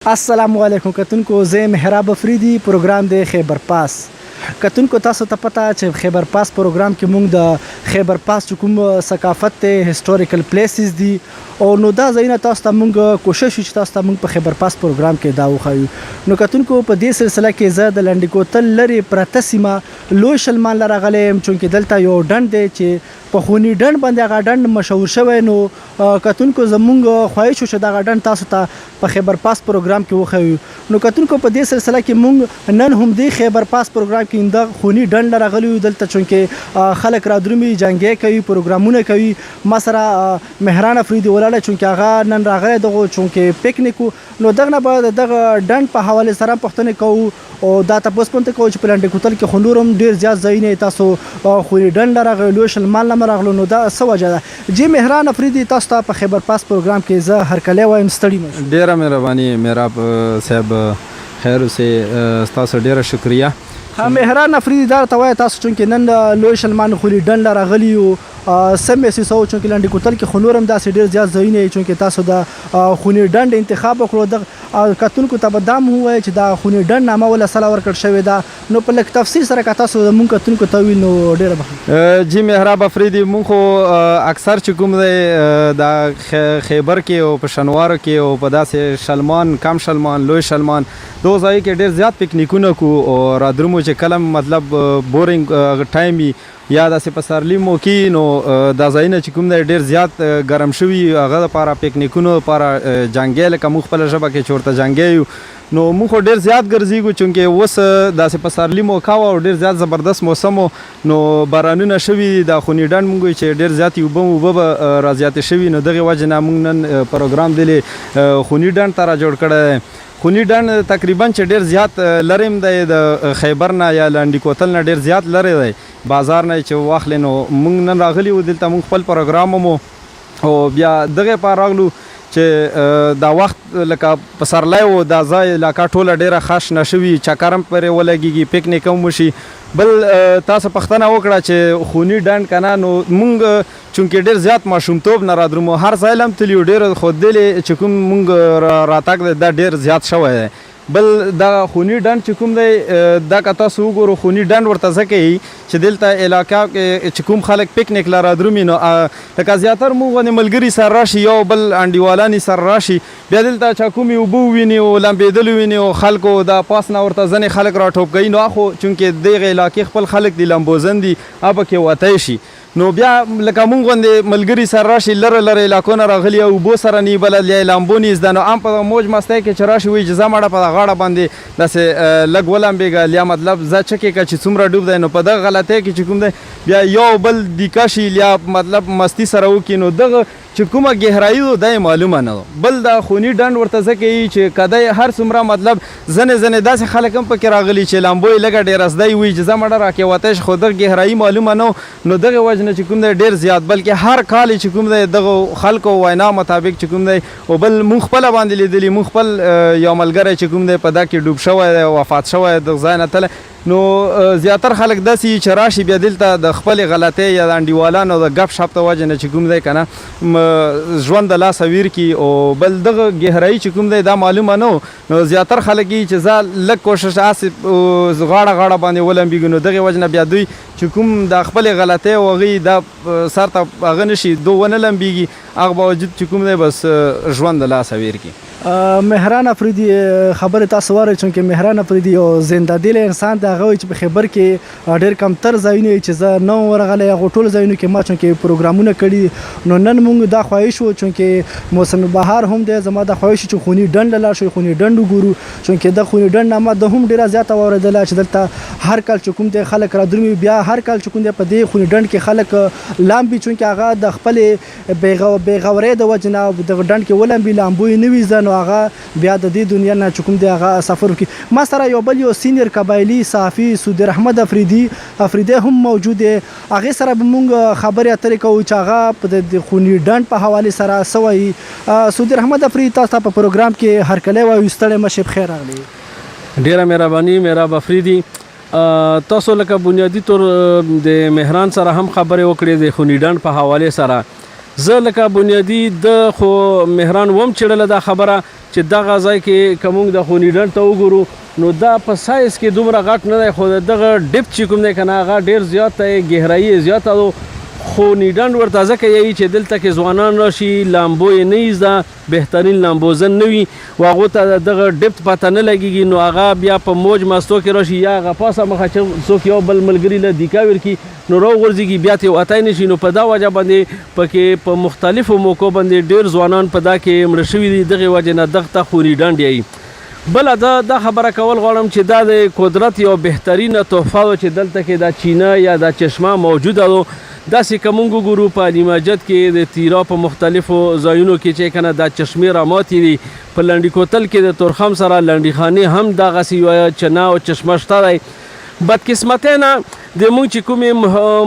السلام علیکم کتونکو زه محراب افریدي پروګرام د خیبر پاس کتونکو تاسو ته پته چې خیبر پاس پروګرام کې موږ د خیبر پاس کوم ثقافت ته هیستوریکل پلیسز دي او نو دا ځایونه تاسو ته موږ کوشش چې تاسو ته موږ په خیبر پاس پروګرام کې دا وښیو نو کتونکو په دې سلسله کې زه د لنډ کوتل لري پرته سیمه لوی شلمان لرغلی يم چې دلته یو ډنډ دی چې په خونی ډنډ باندې هغه ډنډ مشهور شوی نو کتونکو زمونږ خواهش چې دا ډنډ تاسو ته په خیبر پاس پروګرام کې وښیو نو کتونکو په دې سلسله کې موږ نن هم دی خیبر پاس پروګرام کې د خونی ډنډ لرغلی دلته چې خلک را درومي جنگي کوي پروګرامونه کوي ما سره مهران افریدي ولاله چې هغه نن راغلی دغه چې پکنیک نو دغه بعد دغه ډنډ په حواله سره پښتنه کوو او دا تاسو پونته کوم چې پلان کوتل کې خندورم ډیر زیات ځای تاسو خونی ډنډ لرغلی شلمان مرغلو نو دا سوجه ده جی مهران افریدي تاسو ته په خیبر پاس پروګرام کې زه هر کله وایم ستړي مې ډیره مهرباني میراب صاحب خیر اوسه تاسو ډیره شکریا مهران افریدي دا ته وای تاسو چې نن لوی شلمان خوري ډنډ لرغلی او سمې سي سو چې لاندې کوتل کې خنورم داسې ډیر زیات ځای نه چې تاسو د خونی ډنډ انتخاب وکړو د کتونکو ته بدام هوای چې دا خونی ډنډ نامه ولا سلا ورکړ شوی دا نو په لک تفصیل سره تاسو مونږ کتونکو ته ویل نو ډیر به جی مهراب افریدي مونږ اکثر چې کوم دی د خیبر کې او په شنوار کې او په داسې شلمان کم شلمان لوی شلمان دو ځای کې ډیر زیات پکنیکونه کو او را درمو چې کلم مطلب بورینګ ټایم یا داسې په سرلی مو کې نو دا ځایونه چې کوم دی ډیر زیات ګرم شوي هغه لپاره پکنیکونو لپاره جنګی لکه موږ خپله ژبه کې چې ورته جنګی یو نو موږ ډیر زیات ګرځېږو چونکې اوس داسې په سرلی مو کاوه او ډیر زیات زبردست موسم نو بارانونه شوي د خونی ډنډ موږ چې ډیر زیات اوبه به را زیاتې شوي نو دغې وجې نه موږ نن پروګرام دلې خونی ډنډ ته را جوړ کړی خونی ډنډ تقریبا چې ډیر زیات لرې دی د خیبر نه یا لنډي کوتل نه ډیر زیات لرې دی بازار نه چې واخلې نو موږ نن راغلي وو دلته موږ خپل پروګرام مو او بیا دغه پاره راغلو چې دا وخت لکه په سرلی و دا ځای علاقه ټوله ډیره خاص نه شوي چکرم پرې ولګېږي پکنیک هم وشي بل تاسو پوښتنه وکړه چې خونی ډنډ که نه نو موږ چونکې ډیر زیات ماشومتوب نه رادرومو هر ځای هم تللي ډېر ښودلې چې کوم موږ راتګ دی دا ډیر زیات شوی دی بل دا خونی ډنډ چې کوم دی دا که تاسو وګورو خونی ډنډ ورته ځکه یي چې دلته علاقه کې چې کوم خلک پکنیک له رادرومي نو لکه زیاتر موږ غوندې ملګري سره راشي یو بل انډیوالانې سره راشي بیا دلته چا کومې اوبه وویني او لمبېدل وویني او خلکو دا پاس نه ورته ځینې خلک راټوپ کوي نو خو چونکې دغې علاقې خپل خلک دي لمبوزن دي هغه پکې وتی شي نو بیا لکه مونږ غوندې ملګري سره راشي لره لره علاقو نه راغلي او اوبو سره نی بلد یا لامبو نیز ده نو عام په موج مستۍ کې چې راشي وایي چې زه مړه په غاړه باندې داسې لږ ولمبېږه یا مطلب زه چکې که چې څومره ډوب دی نو په دغه غلطۍ کې چې کوم دی بیا یو بل دیکه شي یا مطلب مستی سره وکړي نو دغه چې کومه ګهرایي ده دا معلومه نه ده بل دا خونی ډنډ ورته ځکه یي چې که دی هر څومره مطلب ځینې داسې خلک هم پکې راغلي چې لامبو یې لږه ډېره زده وي چې زه مړه راکې وتی شي خو دغه ګهرایي معلومه نه نو دغه وجه نه چې کوم دی ډېر زیات بلکې هر کال چې کوم دی دغه خلکو وینا مطابق چې کوم دی او بل مونږ خپله باندې لیدلي مونږ خپل یو ملګری چې کوم دی په دا کې ډوب شوی دی وفات شوی دی دغه ځای نه تللی نو زیاتر خلک داسې چې راشي بیا دلته د خپلې غلطۍ یا د انډیوالانو د ګپ شپ ته وجه نه چې کوم دی که نه ژوند د لاسه ویر کي او بل دغه ګهرایي چې کوم دی دا معلومه نه نو زیاتر خلک یي چې زه لږ کوشش هسې غاړه باندې ولمبېږي نو دغې وجه نه بیا دوی چې کوم د خپلې غلطۍ او هغې دا سر ته هغه نه شي دو ونه لمبېږي هغه باوجود چې کوم دی بس ژوند د لاسه ویر کي مهران افریدي خبره تاسو واره چې مهران افریدي یو زنده دل انسان د هغه چې په خیبر کې ډېر کمتر ځایونه چې زه نه ورغلی هغو ټول ځایونو کې ما چې پروګرامونه کړي نو نن موږ دا خواهش وو چې موسم بهار هم دی زما دا خواهش چې خونی ډنډ لاړ شو خونی ډنډ وګورو چې د خونی ډنډ نامه د هم ډېره زیاته واورېدله چې دلته هر کال چې کوم دی خلک رادرومي بیا هر کال چې کوم دی په دې خونی ډنډ کې خلک لامبي چې هغه د خپلې بېغورۍ د وجې نه دغه ډنډ کې ولمبي لامبو یې نه وي زده نو هغه بیا د دې دنیا نه چې کوم دی هغه سفر وکړي ما سره یو بل یو سینیر قبایلي صحافي سودیر احمد افریدي هم موجود دی هغې سره به مونږ خبرې اترې کوو چې هغه په د خوني ډنډ په حوالې سره څه وایي سودیر احمد افریدي تاسو ته په پروګرام کې هرکلی وایو ستړی مه شئ بخیر راغلی ډېره مهرباني مهراب افریدي تاسو لکه بنیادي طور د مهران سره هم خبرې وکړې د خوني ډنډ په حوالې سره زه لکه بنیادي د خو مهران وم چړله دا خبره چې دغه ځای کې که موږ د خوني ډنډ ته وګورو نو دا په سایز کې دومره غټ نه دی خو دغه ډیپ چې کوم دی که نه هغه ډېر زیات دی ګهرایي یې زیاته ده خو نیډنډ ورته ځکه یایي چې دلته کې ځوانان راشي لامبو یې نه زده بهترین لامبوزن نه وي و هغو ته دغه ډیپت پته نه لګېږي نو هغه بیا په موج مستو کې راشي یا هغه پاسه مخه چې څوک یو بل ملګري له دیکا ورکړي نو راوغورځېږي بیا ترې وتی نه شي نو په دا وجه باندې پکې په مختلفو موقعو باندې ډېر ځوانان په دا کې مړه شوي دي دغې وجې نه دغه ته خوني ډنډ یایي بله دا خبره کول غواړم چې دا د قدرت یو بهترینه تحفه وه چې دلته کې دا چینه یا دا چشمه موجوده ده داسې که موږ وګورو په علي مسجد کې د تیرا په مختلفو ځایونو کې چې که نه دا چشمې راماتې دي په لنډي کوتل کې د تورخم سره لنډي خانې هم دغسې یوه چنه او چشمه شته دی بدقسمتۍ نه د موږ چې کومې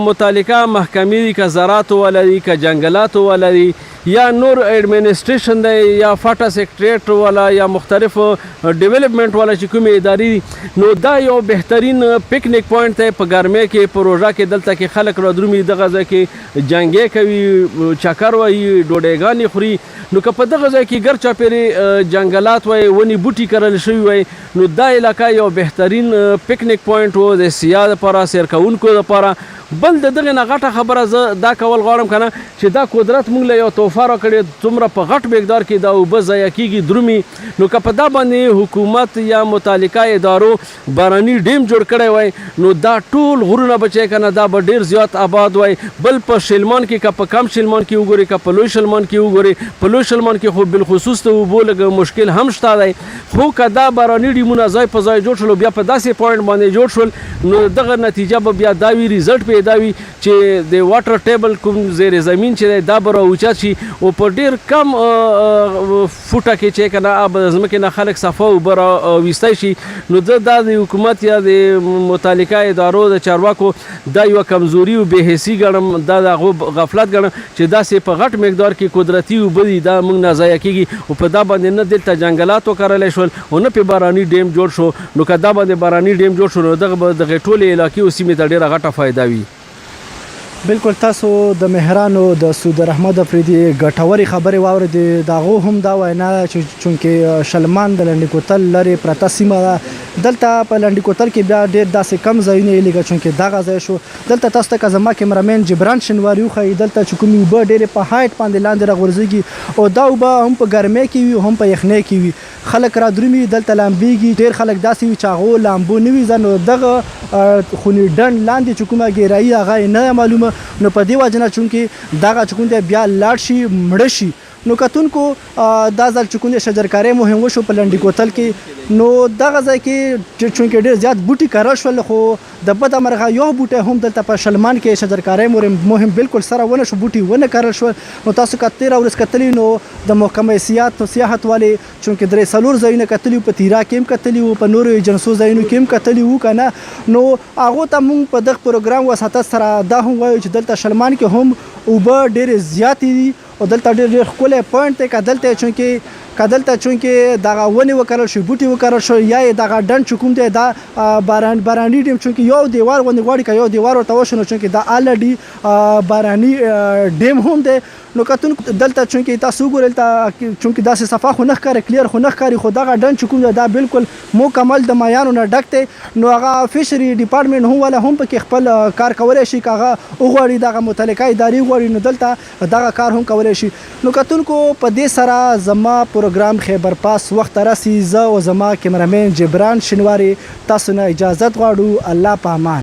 متعلقه محکمې دي که زراعتو والا دي که جنګلاتو والا دي یا نور ایڈمنسټریشن دی یا فاټا سیکټریټ والا یا مختلف ډیولپمنٹ والا چې کومې ادارې دي نو دا یو بهترین پکنیک پوینټ دی په ګرمۍ کې په روژه کې دلته کې خلک رادرومي دغه ځای کې جنګې کوي چکر وایي ډوډۍ خوري نو که په دغه ځای کې ګر چاپېرې جنګلات وای ونې بوټي کرل شوي وای نو دا علاقه یو بهترین پکنیک پوینټ و د سیاح دپاره سیر کوونکو دپاره بل د دغې نه غټه خبره زه دا کول غواړم که نه چې دا قدرت موږ له یو تحفه راکړې څومره په غټ مقدار کې دا اوبه ضایع کېږي درومي نو که په دا باندې حکومت یا متعلقه ادارو باراني ډیم جوړ کړی وای نو دا ټول غرونه بچی که نه دا به ډېر زیات آباد وای بل په شلمان کې که په کم شلمان کې وګورئ که په لوی شلمان کې وګورئ په لوی شلمان کې خو بالخصوص د اوبو لږ مشکل هم شته دی خو که دا باراني ډیمونه ځای په ځای جوړ شول بیا په داسې پوینټ باندې جوړ شول نو دغه نتیجه به بیا دا وي ریزلټ په دا وي چې د واټر ټیبل کوم زیر زمین چې دی دا به راوچت شي او په ډېر کم فوټه کې چې که نه آب د ځمکې نه خلک صفا اوبه راویستی شي نو زه دا د حکومت یا د متعلقه ادارو د چارواکو دا یوه کمزوري او بېحسي ګڼم دا د هغو غفلت ګڼم چې داسې په غټ مقدار کې قدرتي اوبه دي دا موږ نه ضایع کېږي او په دا باندې نه دلته جنګلات وکرلی شول او نه پې باراني ډیم جوړ شو نو که دا باندې باراني ډیم جوړ شو نو دغه به دغې ټولې علاقې او سیمې ته ډېره غټه فایده وي بالکل تاسو د مهرانو د سود احمد افریدي ګټوري خبرې واورېدې د هغو هم دا وینا چې چونکې شلمان د لنډي کوتل لرې پرته سیمه ده دلته په لنډي کوتل کې بیا ډېر داسې کم ځایونه یې لږه چونکې دغه ځای شو دلته تاسو ته که زما کیمرامین جبران شنواري وښایي دلته چې کومې اوبه ډېرې په هایټ باندې لاندې راغورځېږي او دا اوبه هم په ګرمۍ کې وي هم په یخنۍ کې وي خلک رادرومي دلته لامبېږي ډېر خلک داسې وي چې هغو لامبو نه وي نو دغه خوني ډنډ لاندې چې کومه ګیرایي هغه یې نه معلومه نو په دې وجه نه چونکې دغه چې کوم دی بیا لاړ شي مړه شي نو کتونکو دا ځل چې کوم دی شجرکارۍ مهم وشو په لنډي کوتل کې نو دغه ځای کې چونکې ډېر زیات بوټي کرل شول خو د بده مرغه یو بوټی هم دلته په شلمان کې شجرکارۍ مهم بالکل سره ونه شو بوټي ونه کرل شول نو تاسو که تېره ورځ کتلي نو د محکمه سیاحت والې چونکې درې څلور ځایونه کتلي په تیرا کې هم کتلي وو په نورو ایجنسو ځایونو کې هم کتلي وو که نه نو هغو ته مونږ په دغه پروګرام وساتت سره دا هم وایو چې دلته شلمان کې هم اوبه ډېرې زیاتې دي او دلته ډېر ښکلی پوینټ دی که دلته چونکې دغه ونې وکرل شي بوټي وکرل شي یا یې دغه ډنډ چې کوم دی دا باراني ډیم چونکې یو دیوار غوندې غواړي که یو دیوار ورته وشو نو چونکې دا الرډي باراني ډیم هم دی نو کتونکو دلته چونکې تاسو وګورئ چونکې داسې صفا خو نه ښکاري کلیر خو نه ښکاري خو دغه ډنډ چې کوم دی دا بالکل مکمل د مایانو نه ډک دی نو هغه فشري ډپارټمنټ هم والا هم پکې خپل کار کولی شي که هغه وغواړي دغه متعلقه ادارې وغواړي نو دلته دغه کار هم کولی شي نو کتونکو په دې سره زما پروګرام خیبر پاس وخت راسي زه او زما کیمرامین جبران شنواري تاسو نه اجازت غواړو الله په امان